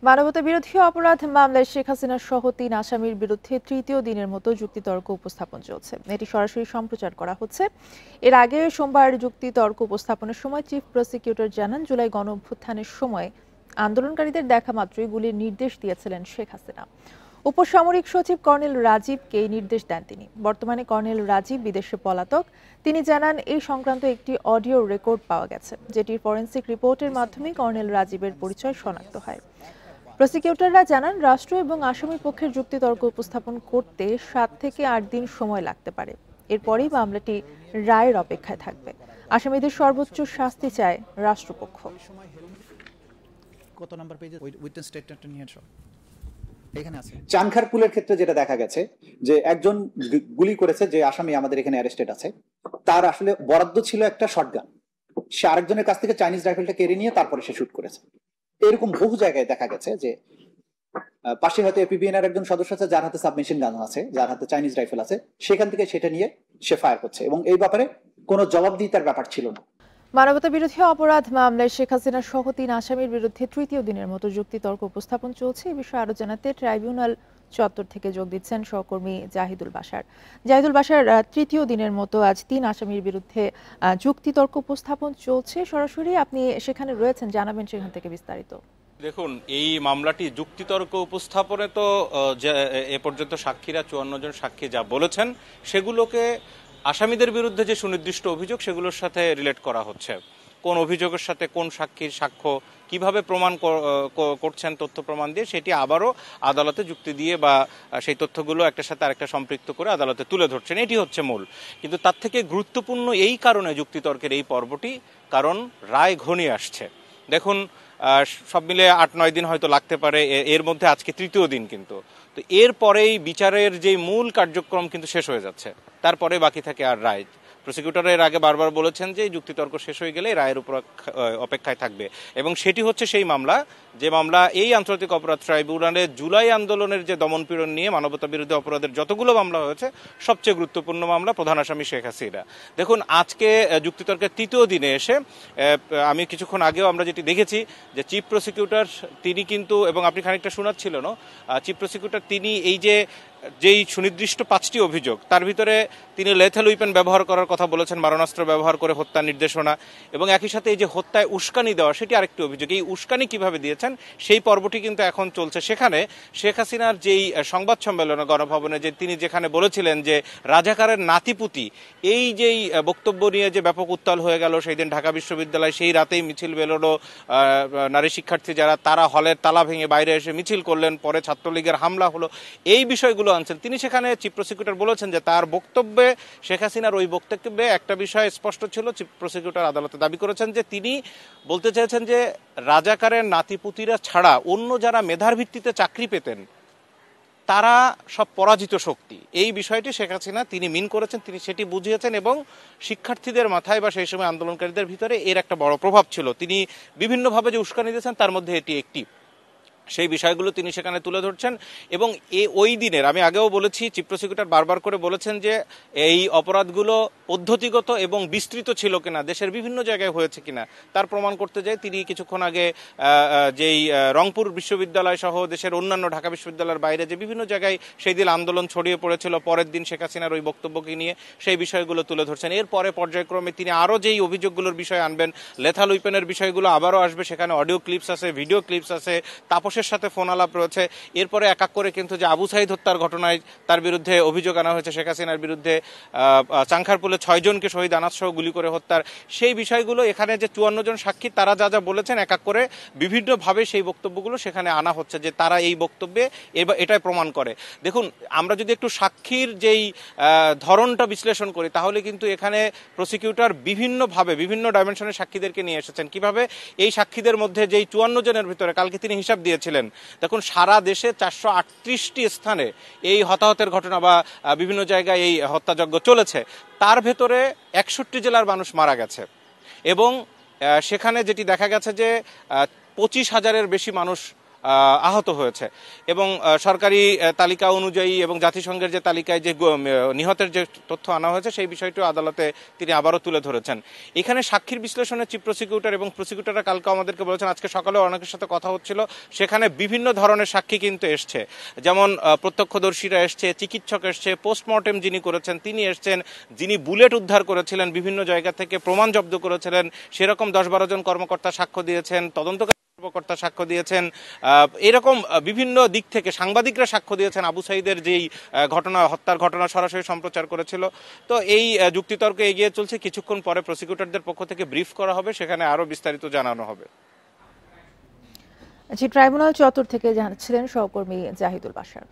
মানবতাবিরোধী অপরাধ মামলায় শেখ হাসিনা সহ ৩ আসামির বিরুদ্ধে তৃতীয় দিনের মতো যুক্তিতর্ক উপস্থাপন চলছে। এটি সরাসরি সম্প্রচার করা হচ্ছে। এর আগে সোমবার যুক্তিতর্ক উপস্থাপনের সময় চিফ প্রসিকিউটর জানান, জুলাই গণঅভ্যুত্থানের সময় আন্দোলনকারীদের দেখা মাত্রই গুলির নির্দেশ দিয়েছিলেন শেখ হাসিনা। উপসামরিক সচিব কর্নেল রাজীবকে এই নির্দেশ দেন তিনি। বর্তমানে কর্নেল রাজীব বিদেশে পলাতক। তিনি জানান, এই সংক্রান্ত একটি অডিও রেকর্ড পাওয়া গেছে, যেটির ফরেনসিক রিপোর্টের মাধ্যমে কর্নেল রাজীবের পরিচয় শনাক্ত হয়। প্রসিকিউটররা জানান, রাষ্ট্র এবং আসামি পক্ষের যুক্তিতর্ক উপস্থাপন করতে 7 থেকে 8 দিন সময় লাগতে পারে। এরপরেই মামলাটি রায়ের অপেক্ষায় থাকবে। আসামিদের সর্বোচ্চ শাস্তি চায় রাষ্ট্রপক্ষ। কত নাম্বার পেজে উইটনেস স্টেটমেন্ট নিয়ে আসো এখানে আছে। চানখারপুলের ক্ষেত্রে যেটা দেখা গেছে যে একজন গুলি করেছে, যে আসামি আমাদের এখানে অ্যারেস্টেড আছে, তার আসলে বরাদ্দ ছিল একটা শটগান। সে আরেকজনের কাছ থেকে চাইনিজ রাইফেলটা কেড়ে নিয়ে তারপরে সে শুট করেছে। এরকম বহু জায়গায় দেখা গেছে যে পাশে হয়তো এপিবিএন এর একজন সদস্য আছে, যার হাতে সাবমেশিন গান আছে, যার হাতে চাইনিজ রাইফেল আছে, সেখান থেকে সেটা নিয়ে সে ফায়ার করছে এবং এই ব্যাপারে কোনো জবাবদিহিতার ব্যাপার ছিল না। মানবতাবিরোধী অপরাধ মামলায় শেখ হাসিনা সহ 3 আসামির বিরুদ্ধে তৃতীয় দিনের মতো যুক্তিতর্ক উপস্থাপন চলছে। এই বিষয়ে আরো জানাতে ট্রাইব্যুনাল চত্বর থেকে যোগ দিচ্ছেন সহকর্মী জাহিদুল বাশার। জাহিদুল বাশার, তৃতীয় দিনের মতো আজ 3 আসামির বিরুদ্ধে যুক্তিতর্ক উপস্থাপন চলছে। সরাসরি আপনি সেখানে রয়েছেন, জানাবেন সেখান থেকে বিস্তারিত। দেখুন, এই মামলাটি যুক্তিতর্ক উপস্থাপনে তো এ পর্যন্ত সাক্ষীরা 54 জন সাক্ষী যা বলেছেন সেগুলোকে আসামিদের বিরুদ্ধে যে সুনির্দিষ্ট অভিযোগ সেগুলোর সাথে রিলেট করা হচ্ছে। কোন অভিযোগের সাথে কোন সাক্ষীর সাক্ষ্য কিভাবে প্রমাণ করছেন তথ্য প্রমাণ দিয়ে, সেটি আবারও আদালতে যুক্তি দিয়ে বা সেই তথ্যগুলো একটার সাথে আরেকটা সম্পৃক্ত করে আদালতে তুলে ধরছেন, এটি হচ্ছে মূল। কিন্তু তার থেকে গুরুত্বপূর্ণ এই কারণে যুক্তিতর্কের এই পর্বটি, কারণ রায় ঘনিয়ে আসছে। দেখুন, সব মিলে 8-9 দিন হয়তো লাগতে পারে, এর মধ্যে আজকে তৃতীয় দিন, কিন্তু তো এরপরেই বিচারের যে মূল কার্যক্রম কিন্তু শেষ হয়ে যাচ্ছে, তারপরে বাকি থাকে আর রায়। প্রসিকিউটর এর আগে বারবার বলেছেন যে যুক্তিতর্ক শেষ হয়ে গেলে রায়ের উপর অপেক্ষায় থাকবে, এবং সেটি হচ্ছে সেই মামলা যে মামলা এই আন্তর্জাতিক অপরাধ ট্রাইব্যুনালে জুলাই আন্দোলনের যে দমনপীড়ন নিয়ে মানবতা বিরোধী অপরাধের যতগুলো মামলা হয়েছে সবচেয়ে গুরুত্বপূর্ণ মামলা, প্রধান আসামি শেখ হাসিনা। দেখুন, আজকে যুক্তিতর্কের তৃতীয় দিনে এসে আমি কিছুক্ষণ আগেও আমরা যেটি দেখেছি যে চিফ প্রসিকিউটর তিনি কিন্তু, এবং আপনি খানিকটা শোনাচ্ছিলেন, চিফ প্রসিকিউটর তিনি এই যেই সুনির্দিষ্ট 5টি অভিযোগ, তার ভিতরে তিনি লেথাল উইপেন ব্যবহার করার কথা বলেছেন, মারণাস্ত্র ব্যবহার করে হত্যার নির্দেশনা, এবং একই সাথে এই যে হত্যায় উস্কানি দেওয়া, সেটি আরেকটি অভিযোগ। এই উস্কানি কিভাবে দিয়েছেন সেই পর্বটি কিন্তু এখন চলছে। সেখানে শেখ হাসিনার যেই সংবাদ সম্মেলনে গণভবনে যে তিনি যেখানে বলেছিলেন যে রাজাকারের নাতিপুতি, এই যেই বক্তব্য নিয়ে যে ব্যাপক উত্তাল হয়ে গেল সেই দিন ঢাকা বিশ্ববিদ্যালয়, সেই রাতেই মিছিল বেরোলো, নারী শিক্ষার্থী যারা তারা হলের তালা ভেঙে বাইরে এসে মিছিল করলেন, পরে ছাত্রলীগের হামলা হলো, এই বিষয়গুলো আনছেন তিনি। সেখানে চিফ প্রসিকিউটর বলেছেন যে তার বক্তব্যে, শেখ হাসিনার ওই বক্তব্যে একটা বিষয় স্পষ্ট ছিল। চিফ প্রসিকিউটর আদালতে দাবি করেছেন যে তিনি বলতে চেয়েছেন যে রাজাকারের নাতিপুতিরা ছাড়া অন্য যারা মেধার ভিত্তিতে চাকরি পেতেন তারা সব পরাজিত শক্তি, এই বিষয়টি শেখ হাসিনা তিনি মিন করেছেন, তিনি সেটি বুঝিয়েছেন, এবং শিক্ষার্থীদের মাথায় বা সেই সময় আন্দোলনকারীদের ভিতরে এর একটা বড় প্রভাব ছিল। তিনি বিভিন্নভাবে যে উস্কানি দিয়েছেন তার মধ্যে এটি একটি, সেই বিষয়গুলো তিনি সেখানে তুলে ধরছেন। এবং ওই দিনের, আমি আগেও বলেছি, চিফ প্রসিকিউটর বারবার করে বলেছেন যে এই অপরাধগুলো পদ্ধতিগত এবং বিস্তৃত ছিল কিনা, দেশের বিভিন্ন জায়গায় হয়েছে কিনা তার প্রমাণ করতে যায়। তিনি কিছুক্ষণ আগে যেই রংপুর বিশ্ববিদ্যালয় সহ দেশের অন্যান্য ঢাকা বিশ্ববিদ্যালয়ের বাইরে যে বিভিন্ন জায়গায় সেই দিন আন্দোলন ছড়িয়ে পড়েছিল পরের দিন শেখ হাসিনার ওই বক্তব্যকে নিয়ে, সেই বিষয়গুলো তুলে ধরছেন। এরপরে পর্যায়ক্রমে তিনি আরও যেই অভিযোগগুলোর বিষয় আনবেন, লেথাল উইপেনের বিষয়গুলো আবারও আসবে, সেখানে অডিও ক্লিপস আছে, ভিডিও ক্লিপস আছে, তাপসের সাথে ফোন আলাপ রয়েছে। এরপরে এক এক করে কিন্তু যে আবু সাইদ হত্যার ঘটনায় তার বিরুদ্ধে অভিযোগ আনা হয়েছে, শেখ হাসিনার বিরুদ্ধে চাংখারপুলে 6 জনকে শহীদ আনাস সহ গুলি করে হত্যার, সেই বিষয়গুলো এখানে যে 54 জন সাক্ষী তারা যা যা বলেছেন এক এক করে বিভিন্নভাবে সেই বক্তব্যগুলো সেখানে আনা হচ্ছে, যে তারা এই বক্তব্যে এটাই প্রমাণ করে। দেখুন, আমরা যদি একটু সাক্ষীর যেই ধরনটা বিশ্লেষণ করি তাহলে কিন্তু এখানে প্রসিকিউটর বিভিন্নভাবে বিভিন্ন ডাইমেনশনের সাক্ষীদেরকে নিয়ে এসেছেন। কিভাবে এই সাক্ষীদের মধ্যে যেই 54 জনের ভিতরে কালকে তিনি হিসাব দিয়েছিলেন, দেখুন সারা দেশে 438টি স্থানে এই হতাহতের ঘটনা বা বিভিন্ন জায়গায় এই হত্যাযজ্ঞ চলেছে, তার ভেতরে 61 জেলার মানুষ মারা গেছে, এবং সেখানে যেটি দেখা গেছে যে 25,000-এর বেশি মানুষ আহত হয়েছে এবং সরকারি তালিকা অনুযায়ী এবং জাতিসংঘের যে তালিকায় যে নিহতের যে তথ্য আনা হয়েছে সেই বিষয়টিও আদালতে তিনি আবারও তুলে ধরেছেন। এখানে সাক্ষীর বিশ্লেষণে চিফ প্রসিকিউটর এবং প্রসিকিউটররা কালকে আমাদেরকে বলেছেন, আজকে সকালে অনেকের সাথে কথা হচ্ছিল, সেখানে বিভিন্ন ধরনের সাক্ষী কিন্তু এসছে, যেমন প্রত্যক্ষদর্শীরা এসছে, চিকিৎসক এসছে, পোস্টমর্টেম যিনি করেছেন তিনি এসছেন, যিনি বুলেট উদ্ধার করেছিলেন বিভিন্ন জায়গা থেকে প্রমাণ জব্দ করেছিলেন সেরকম 10-12 জন কর্মকর্তা সাক্ষ্য দিয়েছেন, তদন্তকারী কর্মকর্তা সাক্ষ্য দিয়েছেন, এরকম বিভিন্ন দিক থেকে সাংবাদিকরা সাক্ষ্য দিয়েছেন। আবু সাঈদের যেই ঘটনা, হত্যার ঘটনা সরাসরি সম্প্রচার করেছিল। তো এই যুক্তিতর্ক এগিয়ে চলছে, কিছুক্ষণ পরে প্রসিকিউটরদের পক্ষ থেকে ব্রিফ করা হবে, সেখানে আরো বিস্তারিত জানানো হবে। ট্রাইব্যুনাল চত্বর থেকে জানাচ্ছিলেন সহকর্মী জাহিদুল বাশার।